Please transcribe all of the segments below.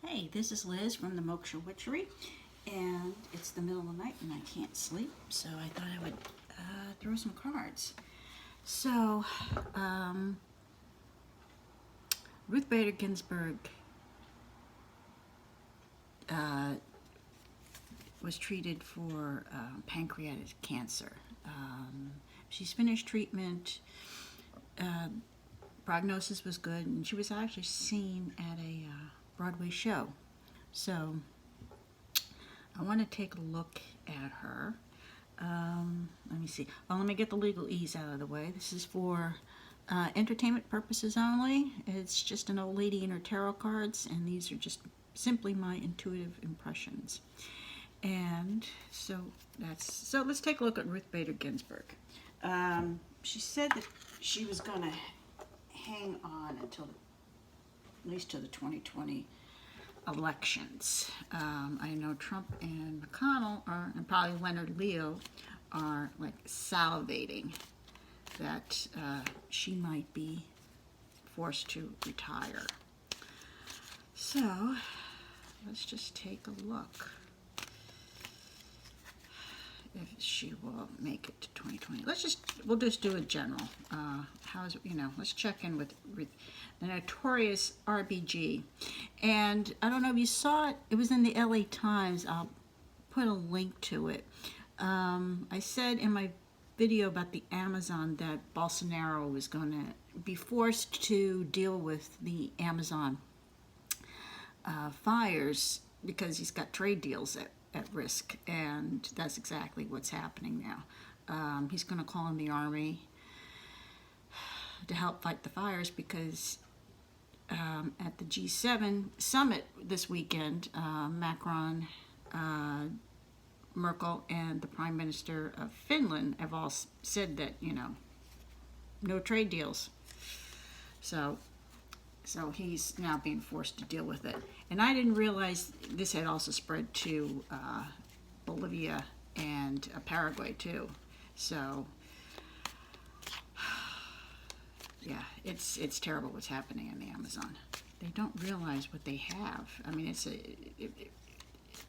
Hey, this is Liz from the Moksha Witchery, and it's the middle of the night and I can't sleep, so I thought I would throw some cards. So, Ruth Bader Ginsburg was treated for pancreatic cancer. She's finished treatment. Prognosis was good, and she was actually seen at a Broadway show. So I want to take a look at her. Let me see. Well, let me get the legalese out of the way. This is for entertainment purposes only. It's just an old lady and her tarot cards, and these are just simply my intuitive impressions. And so let's take a look at Ruth Bader Ginsburg. She said that she was going to hang on until at least to the 2020 elections. I know Trump and McConnell are, and probably Leonard Leo, are like salivating that she might be forced to retire. So let's just take a look if she will make it to 2020. We'll just do a general. Let's check in with the Notorious RBG. And I don't know if you saw it. It was in the LA Times. I'll put a link to it. I said in my video about the Amazon that Bolsonaro was going to be forced to deal with the Amazon fires because he's got trade deals at risk, and that's exactly what's happening now. He's going to call in the army to help fight the fires because at the G7 summit this weekend, Macron, Merkel, and the Prime Minister of Finland have all said that, no trade deals. So he's now being forced to deal with it. And I didn't realize this had also spread to Bolivia and Paraguay too. So yeah, it's terrible what's happening in the Amazon. They don't realize what they have. I mean,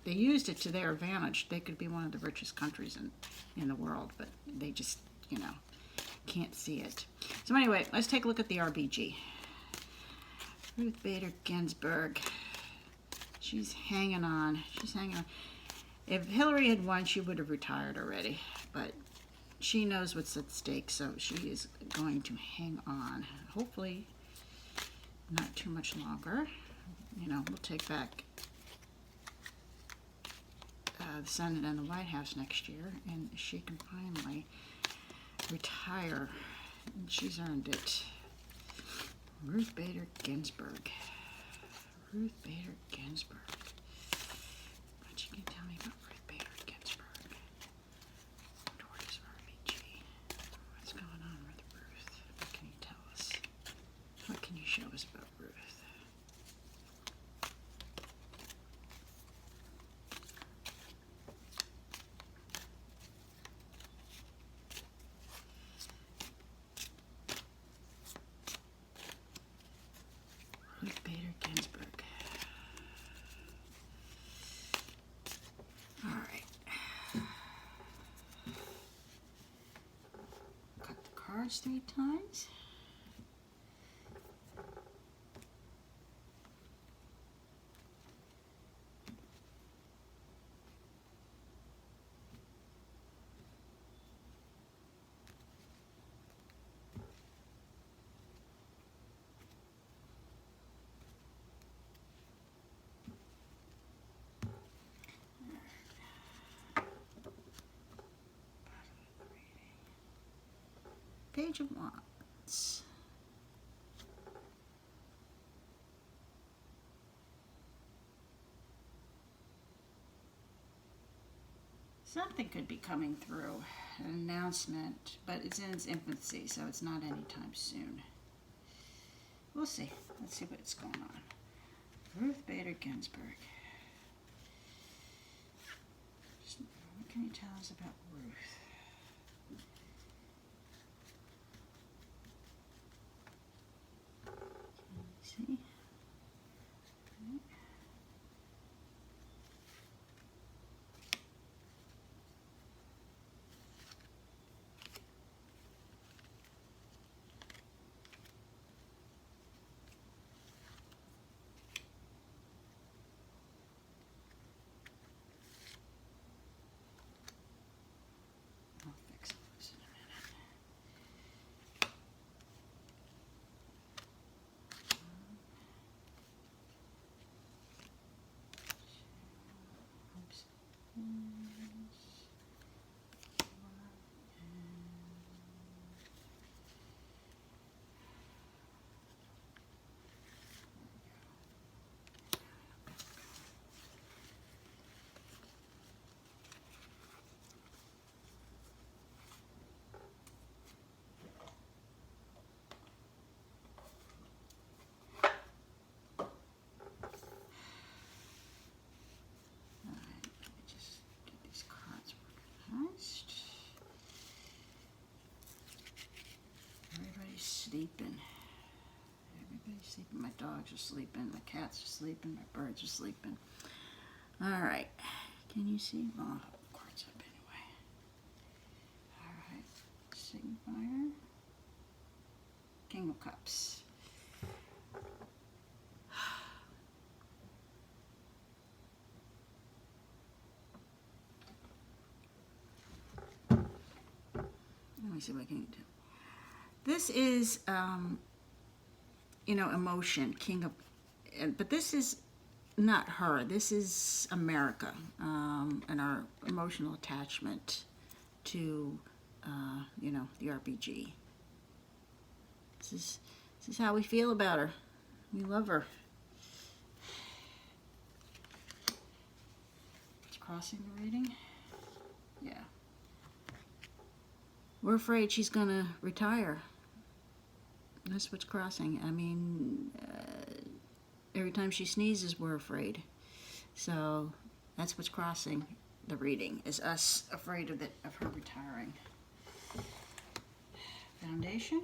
they used it to their advantage. They could be one of the richest countries in the world, but they just, can't see it. So anyway, let's take a look at the RBG. Ruth Bader Ginsburg. She's hanging on. If Hillary had won, she would have retired already. But she knows what's at stake, so she is going to hang on. Hopefully, not too much longer. We'll take back the Senate and the White House next year, and she can finally retire. And she's earned it. Ruth Bader Ginsburg. Ruth Bader Ginsburg. What you can tell me about Ruth Bader Ginsburg? Notorious RBG. What's going on with Ruth? What can you tell us? What can you show us about Ruth? Ruth Bader Ginsburg. All right. Cut the cards 3 times. Page of Wands. Something could be coming through, an announcement, but it's in its infancy, so it's not anytime soon. We'll see. Let's see what's going on. Ruth Bader Ginsburg. What can you tell us about Ruth? See? sleeping. Everybody's sleeping. My dogs are sleeping. My cats are sleeping. My birds are sleeping. All right. Can you see? Oh, cards up anyway. All right. Signifier. King of Cups. Let me see what I can do. This is, emotion, but this is not her. This is America, and our emotional attachment to, the RBG. This is how we feel about her. We love her. It's crossing the reading. Yeah. We're afraid she's going to retire. That's what's crossing. I mean, every time she sneezes, we're afraid. So that's what's crossing the reading, is us afraid of her retiring. Foundation.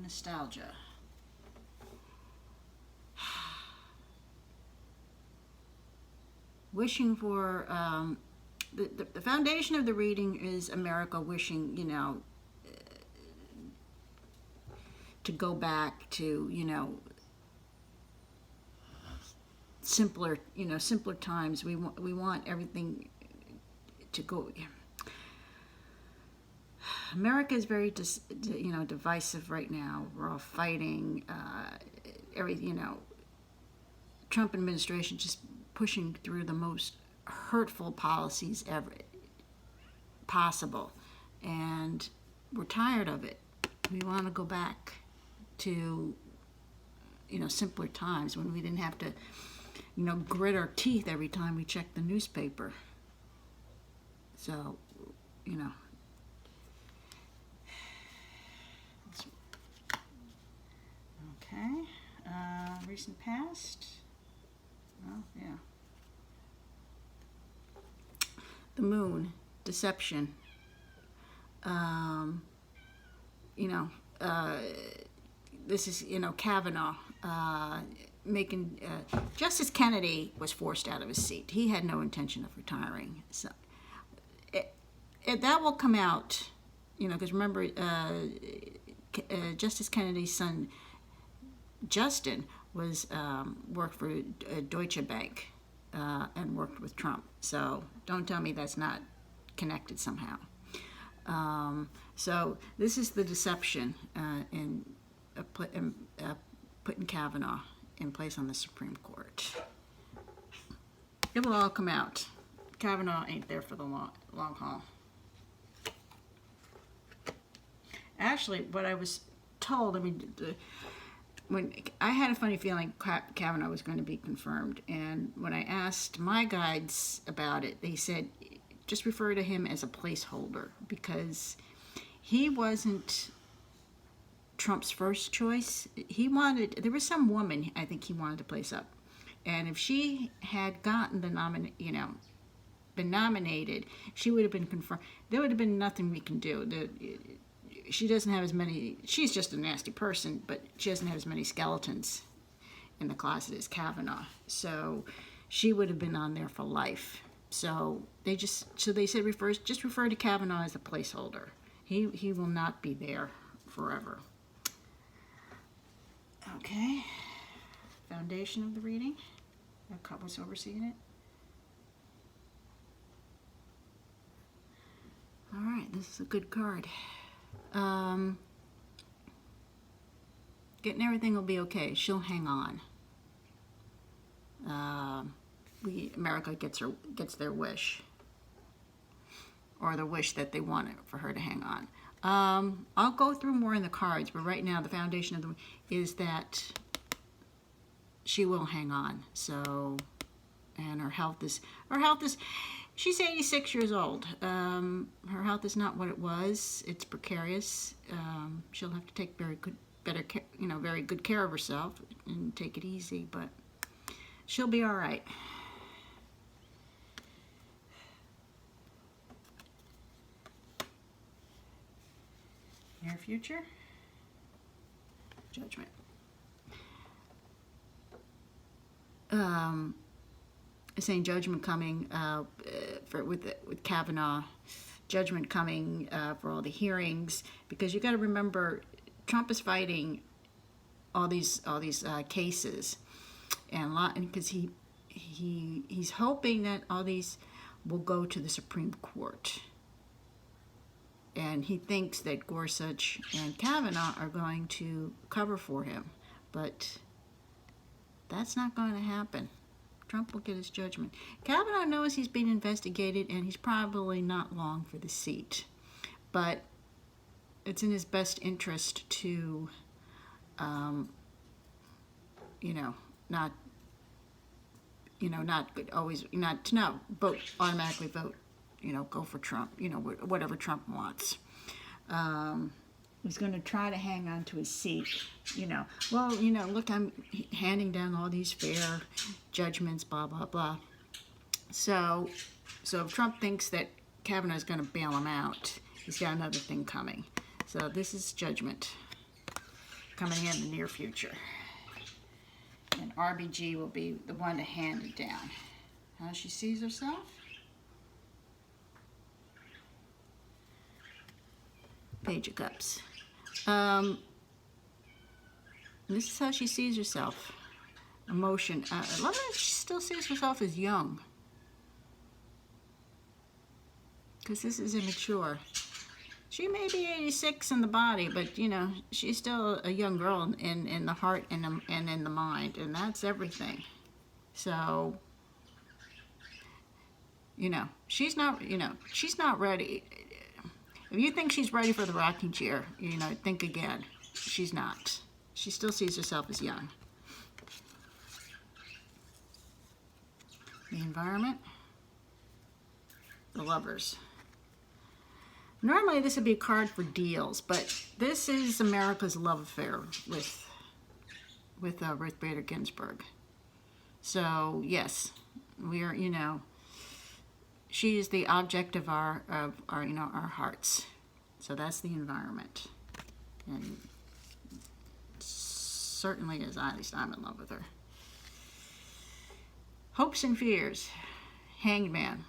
Nostalgia. Wishing for, the foundation of the reading is America wishing, to go back to, simpler times. We want everything to go. America is very, divisive right now. We're all fighting. Trump administration just pushing through the most hurtful policies ever possible, and we're tired of it. We want to go back to, simpler times when we didn't have to, grit our teeth every time we checked the newspaper. So, okay. Recent past. Oh, yeah. The moon, deception. This is, Kavanaugh making, Justice Kennedy was forced out of his seat. He had no intention of retiring. So that will come out, because remember, Justice Kennedy's son, Justin, was worked for Deutsche Bank and worked with Trump. So don't tell me that's not connected somehow. So this is the deception in putting Kavanaugh in place on the Supreme Court. It will all come out. Kavanaugh ain't there for the long haul. Actually, what I was told, when I had a funny feeling Kavanaugh was going to be confirmed, and when I asked my guides about it, they said just refer to him as a placeholder, because he wasn't Trump's first choice. There was some woman I think he wanted to place up, and if she had gotten been nominated, she would have been confirmed. There would have been nothing we can do. She doesn't have as many, she's just a nasty person, but she doesn't have as many skeletons in the closet as Kavanaugh. So she would have been on there for life. So they said just refer to Kavanaugh as a placeholder. He will not be there forever. Okay. Foundation of the reading. I was overseeing it. All right, this is a good card. Getting everything will be okay. She'll hang on. America gets their wish, or the wish that they want for her to hang on. I'll go through more in the cards, but right now the foundation of is that she will hang on. So, and her health is. She's 86 years old. Her health is not what it was. It's precarious. She'll have to take very good care of herself and take it easy, but she'll be all right. Near future. Judgment. Saying judgment coming with Kavanaugh, judgment coming for all the hearings, because you got to remember Trump is fighting all these cases, and because he's hoping that all these will go to the Supreme Court, and he thinks that Gorsuch and Kavanaugh are going to cover for him, but that's not going to happen. Trump will get his judgment. Kavanaugh knows he's being investigated, and he's probably not long for the seat. But it's in his best interest to, not always, to not vote, automatically vote, go for Trump, whatever Trump wants. He's going to try to hang on to his seat, look, I'm handing down all these fair judgments, blah, blah, blah. So if Trump thinks that Kavanaugh's going to bail him out, he's got another thing coming. So this is judgment coming in the near future. And RBG will be the one to hand it down. How she sees herself? Page of Cups. This is how she sees herself. Emotion. I love that she still sees herself as young. Because this is immature. She may be 86 in the body, but, she's still a young girl in the heart and in the mind. And that's everything. So, she's not ready. If you think she's ready for the rocking chair, think again. She's not. She still sees herself as young. The environment. The lovers. Normally this would be a card for deals, but this is America's love affair with Ruth Bader Ginsburg. So yes, we are, she is the object of our hearts. So that's the environment, and certainly at least I'm in love with her. Hopes and fears. Hanged Man.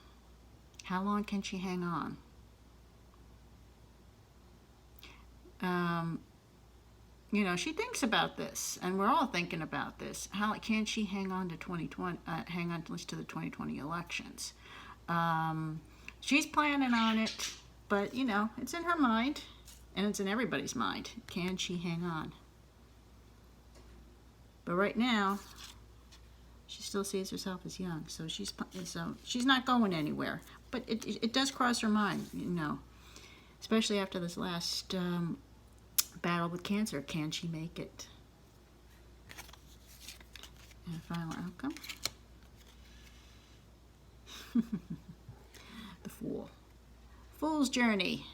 How long can she hang on? She thinks about this, and we're all thinking about this. How can she hang on to 2020? Hang on at least to the 2020 elections. She's planning on it, but it's in her mind, and it's in everybody's mind. Can she hang on? But right now, she still sees herself as young, so she's not going anywhere. But it does cross her mind, especially after this last battle with cancer. Can she make it? And final outcome. The Fool. Fool's Journey.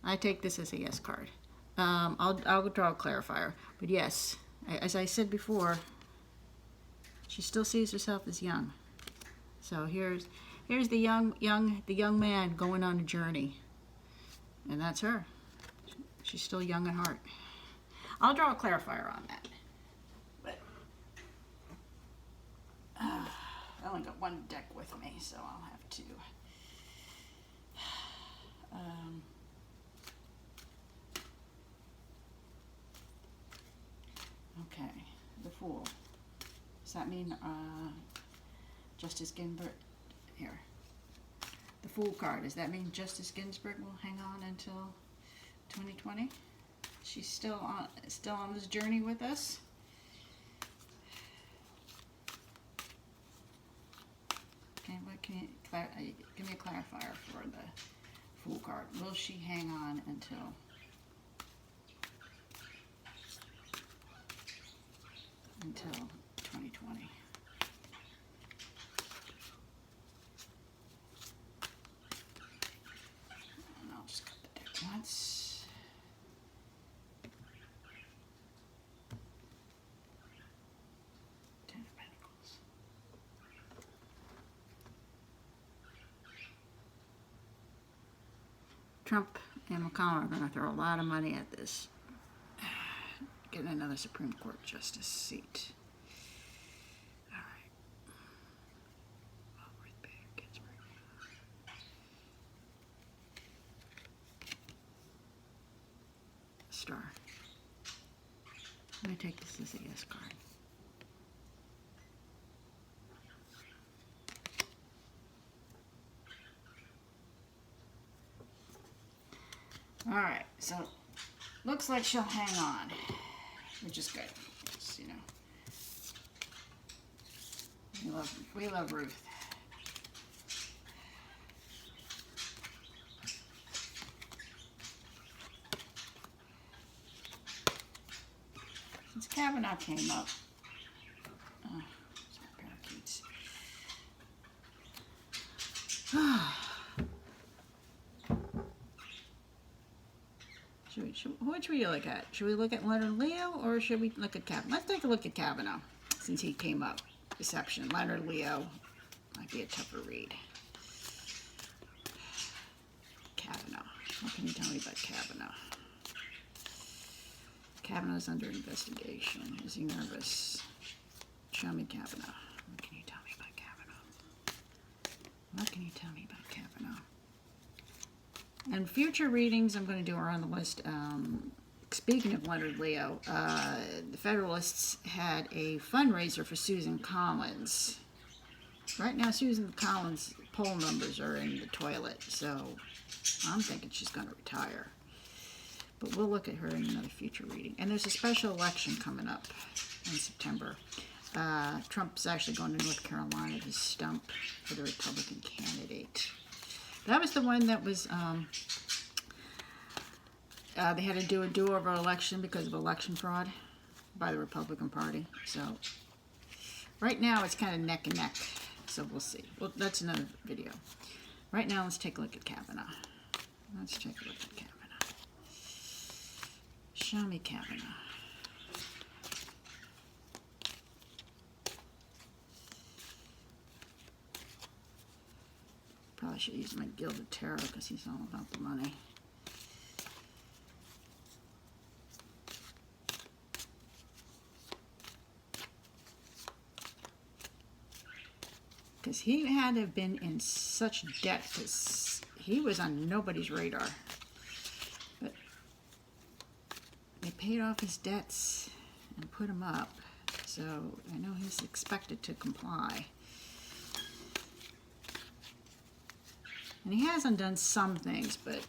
I take this as a yes card. I'll draw a clarifier, but yes, as I said before, she still sees herself as young. So here's the young man going on a journey, and that's her. She's still young at heart. I'll draw a clarifier on that. But I only got one deck with me, so I'll have to. Okay, the Fool. Does that mean Justice Ginsburg? Here. The Fool card. Does that mean Justice Ginsburg will hang on until 2020? She's still on this journey with us. Okay, what can you give me a clarifier for the Fool card? Will she hang on until 2020? And I'll just cut the deck once. Ten of Pentacles. Trump and McConnell are going to throw a lot of money at this. Getting another Supreme Court justice seat. All right. Ginsburg. Star. Let me take this as a yes card. All right, so looks like she'll hang on, which is good. It's, you know, we love Ruth. Since Kavanaugh came up, parakeets. Which should we look at? Should we look at Leonard Leo or should we look at Kavanaugh? Let's take a look at Kavanaugh since he came up. Deception. Leonard Leo might be a tougher read. Kavanaugh. What can you tell me about Kavanaugh? Kavanaugh's under investigation. Is he nervous? Show me Kavanaugh. What can you tell me about Kavanaugh? What can you tell me about Kavanaugh? And future readings I'm going to do are on the list. Speaking of Leonard Leo, the Federalists had a fundraiser for Susan Collins. Right now, Susan Collins' poll numbers are in the toilet, so I'm thinking she's going to retire. But we'll look at her in another future reading. And there's a special election coming up in September. Trump's actually going to North Carolina to stump for the Republican candidate. That was the one that was, they had to do a do-over election because of election fraud by the Republican Party. So right now it's kind of neck and neck. So we'll see. Well, that's another video. Right now, let's take a look at Kavanaugh. Let's take a look at Kavanaugh. Show me Kavanaugh. Probably should use my Gilded Tarot because he's all about the money. Because he had to have been in such debt because he was on nobody's radar. But they paid off his debts and put him up. So I know he's expected to comply. And he has undone some things, but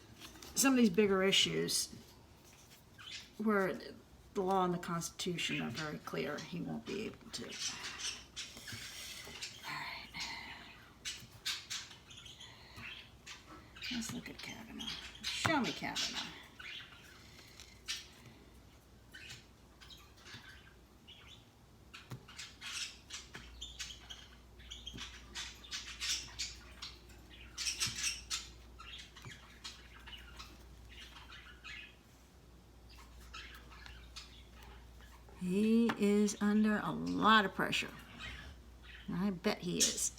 some of these bigger issues where the law and the Constitution are very clear, he won't be able to. Let's look at Kavanaugh. Show me Kavanaugh. He is under a lot of pressure. I bet he is.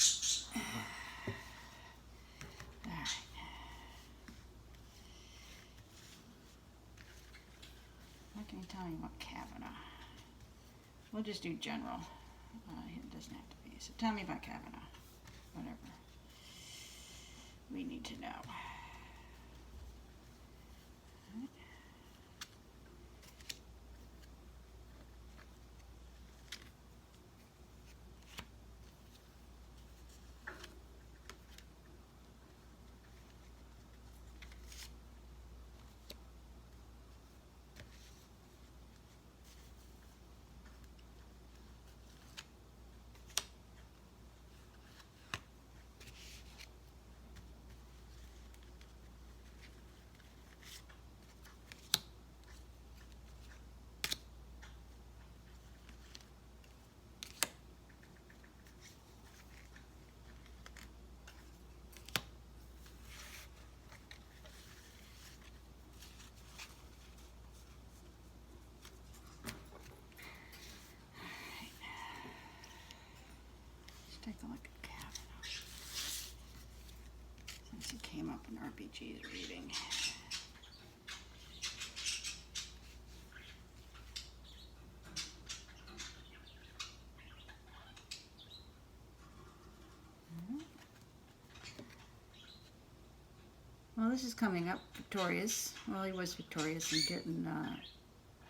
Tell me what Kavanaugh. We'll just do general. It doesn't have to be. So tell me about Kavanaugh. Whatever we need to know. Take a look at Kavanaugh. Since he came up in RBG's reading. Well, this is coming up. Victorious. Well, he was victorious in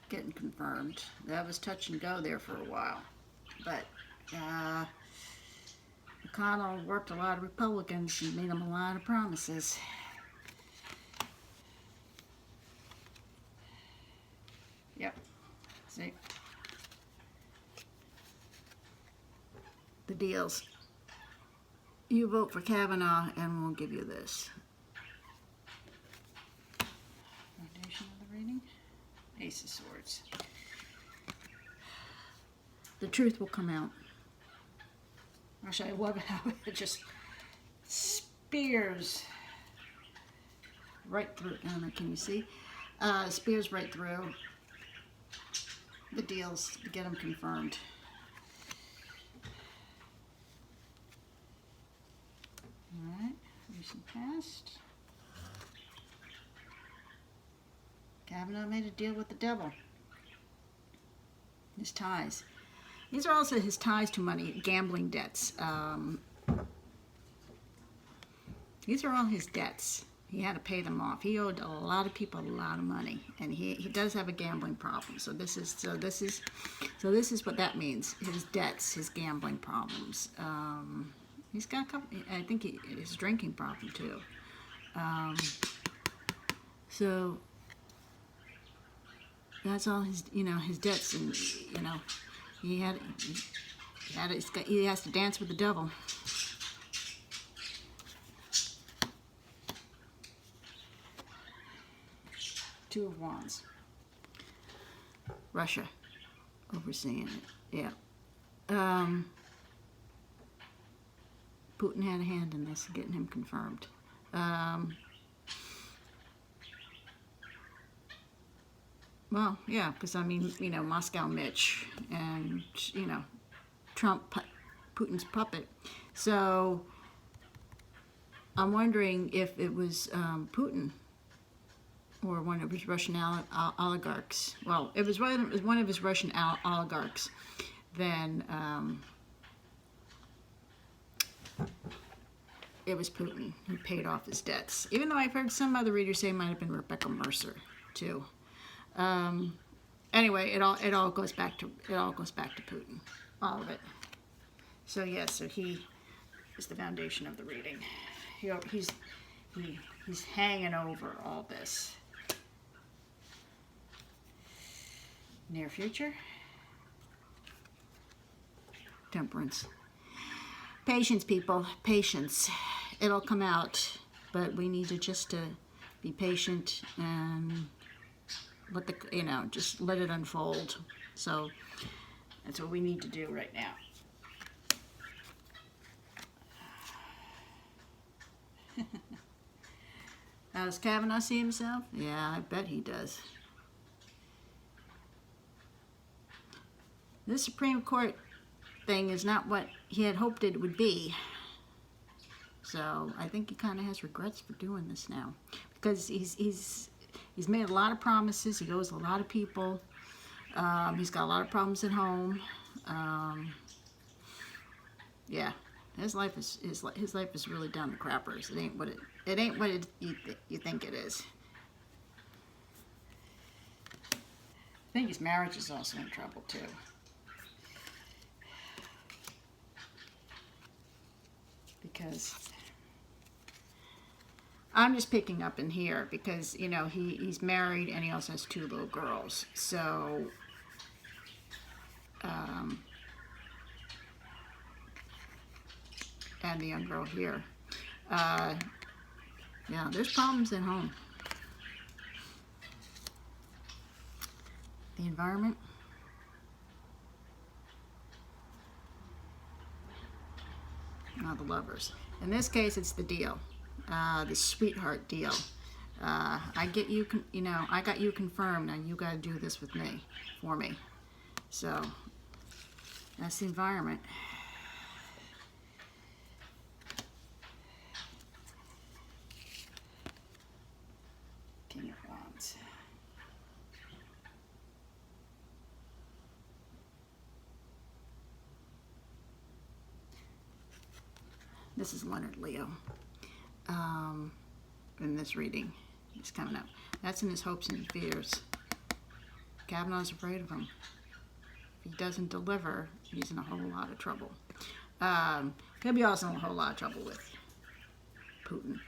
getting confirmed. That was touch and go there for a while. But McConnell worked a lot of Republicans and made them a lot of promises. Yep. See? The deals. You vote for Kavanaugh and we'll give you this. Foundation of the reading. Ace of Swords. The truth will come out. Actually, I love how it just spears right through. I don't know, can you see? Spears right through the deals to get them confirmed. Alright, recent past. Kavanaugh made a deal with the devil. His ties. These are also his ties to money, gambling debts. These are all his debts. He had to pay them off. He owed a lot of people a lot of money, and he does have a gambling problem. So this is what that means. His debts, his gambling problems. He's got a couple. I think his drinking problem too. So that's all his his debts, and he has to dance with the devil. Two of Wands. Russia overseeing it. Yeah. Putin had a hand in this, getting him confirmed. Well, yeah, because I mean, Moscow Mitch and Trump, Putin's puppet. So I'm wondering if it was Putin or one of his Russian oligarchs. Well, it was one of his Russian oligarchs. Then it was Putin who paid off his debts. Even though I've heard some other readers say it might have been Rebecca Mercer too. Anyway, it all goes back to Putin, all of it. So yes, so he is the foundation of the reading. He's hanging over all this. Near future. Temperance. Patience, people. Patience. It'll come out, but we need to just be patient and just let it unfold. So that's what we need to do right now. How does Kavanaugh see himself? Yeah, I bet he does. This Supreme Court thing is not what he had hoped it would be. So I think he kind of has regrets for doing this now, because he's made a lot of promises. He owes a lot of people. He's got a lot of problems at home. Yeah, his life is really down the crappers. It ain't what you think it is. I think his marriage is also in trouble too. Because I'm just picking up in here because he's married and he also has 2 little girls. So and the young girl here. Yeah, there's problems at home. The environment. Now the Lovers. In this case, it's the deal, the sweetheart deal. I get you, I got you confirmed. Now you got to do this with me, for me. So that's the environment. King of Wands. This is Leonard Leo. in this reading. It's coming up. That's in his hopes and fears. Kavanaugh's afraid of him. If he doesn't deliver, he's in a whole lot of trouble. He'll be also in a whole lot of trouble with Putin.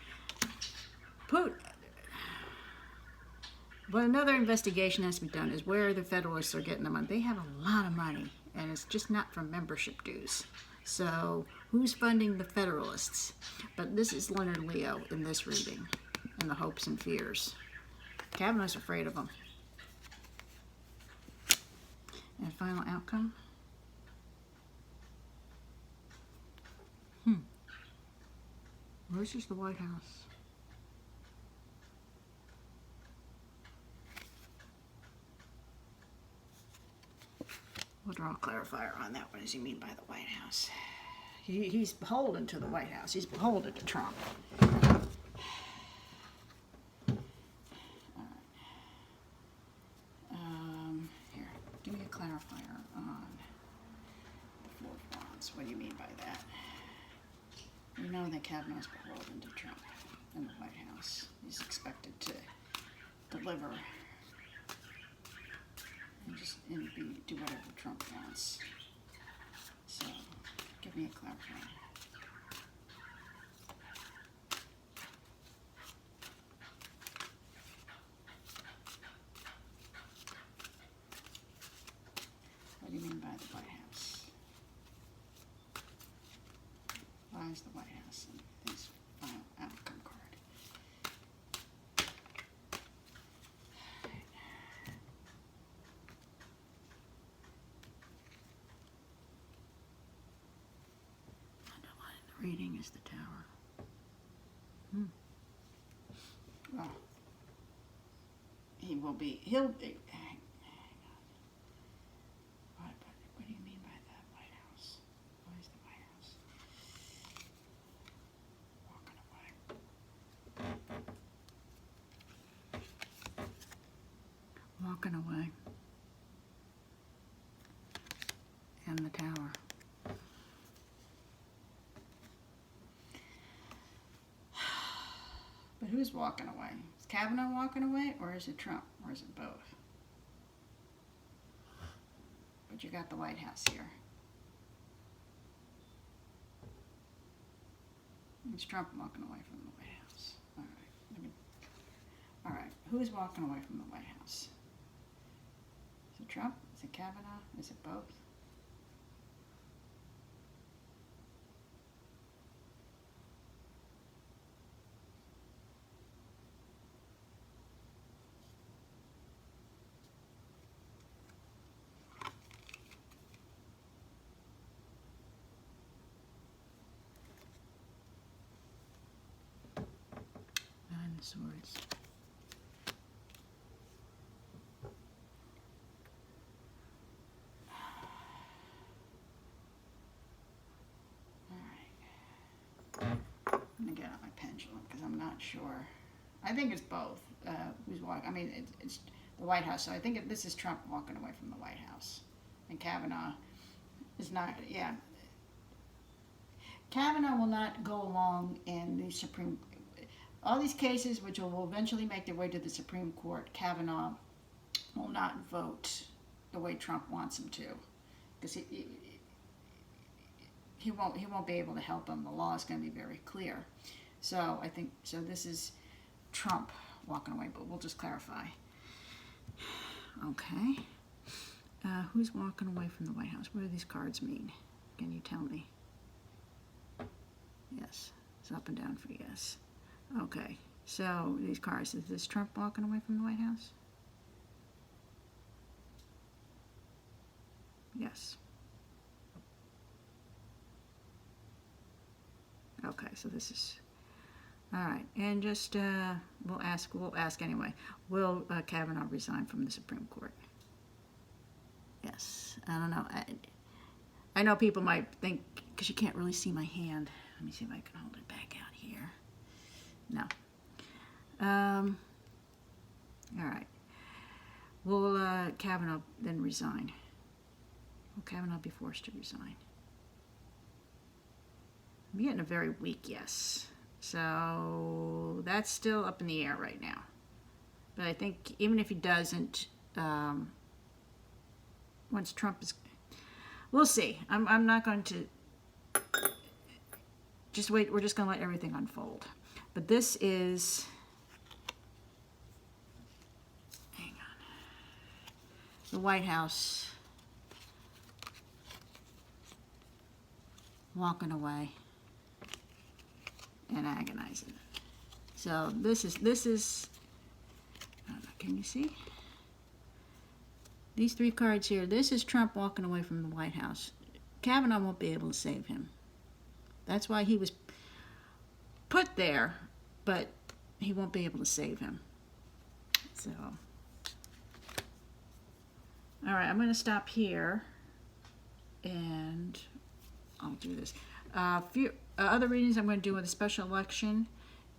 But another investigation has to be done is where the Federalists are getting the money. They have a lot of money, and it's just not from membership dues. So who's funding the Federalists? But this is Leonard Leo in this reading, in the hopes and fears. Kavanaugh's afraid of him. And final outcome? Where's just the White House? We'll draw a clarifier on that. What does he mean by the White House? He's beholden to the White House. He's beholden to Trump. Here, give me a clarifier on the Four of Wands. What do you mean by that? We know that Kavanaugh's beholden to Trump in the White House. He's expected to deliver and do whatever Trump wants. So, give me a clarifier. What do you mean by the White House? Why is the White House in his final outcome card? Reading is the Tower. Well, he'll be, hang on. What do you mean by that White House? Why is the White House walking away? Walking away. And the Tower. But who's walking away? Is Kavanaugh walking away, or is it Trump, or is it both? But you got the White House here. It's Trump walking away from the White House. All right. Who's walking away from the White House? Is it Trump? Is it Kavanaugh? Is it both? Swords. All right. I'm gonna get out my pendulum because I'm not sure. I think it's both. Who's walking? I mean, it's the White House. So I think this is Trump walking away from the White House, and Kavanaugh is not. Yeah. Kavanaugh will not go along in the Supreme. All these cases, which will eventually make their way to the Supreme Court, Kavanaugh will not vote the way Trump wants him to, because he won't be able to help him. The law is going to be very clear. So I think this is Trump walking away, but we'll just clarify. Okay, who's walking away from the White House? What do these cards mean? Can you tell me? Yes, it's up and down for yes. Okay, so these cards, is this Trump walking away from the White House? Yes. Okay, so this is, all right, and just, we'll ask anyway, will Kavanaugh resign from the Supreme Court? Yes, I don't know. I know people might think, because you can't really see my hand. Let me see if I can hold it back out here. No. All right. Will Kavanaugh then resign? Will Kavanaugh be forced to resign? I'm getting a very weak yes. So that's still up in the air right now. But I think even if he doesn't, once Trump is, we'll see. I'm not going to just wait. We're just going to let everything unfold. But this is, hang on, the White House walking away and agonizing. So this is, I don't know, can you see? These three cards here, this is Trump walking away from the White House. Kavanaugh won't be able to save him. That's why he was put there, but he won't be able to save him. So, all right, I'm going to stop here, and I'll do this. Few other readings I'm going to do with a special election,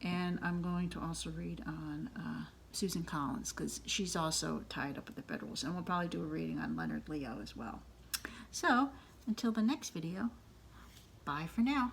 and I'm going to also read on Susan Collins, because she's also tied up with the Federals, and we'll probably do a reading on Leonard Leo as well. So, until the next video, bye for now.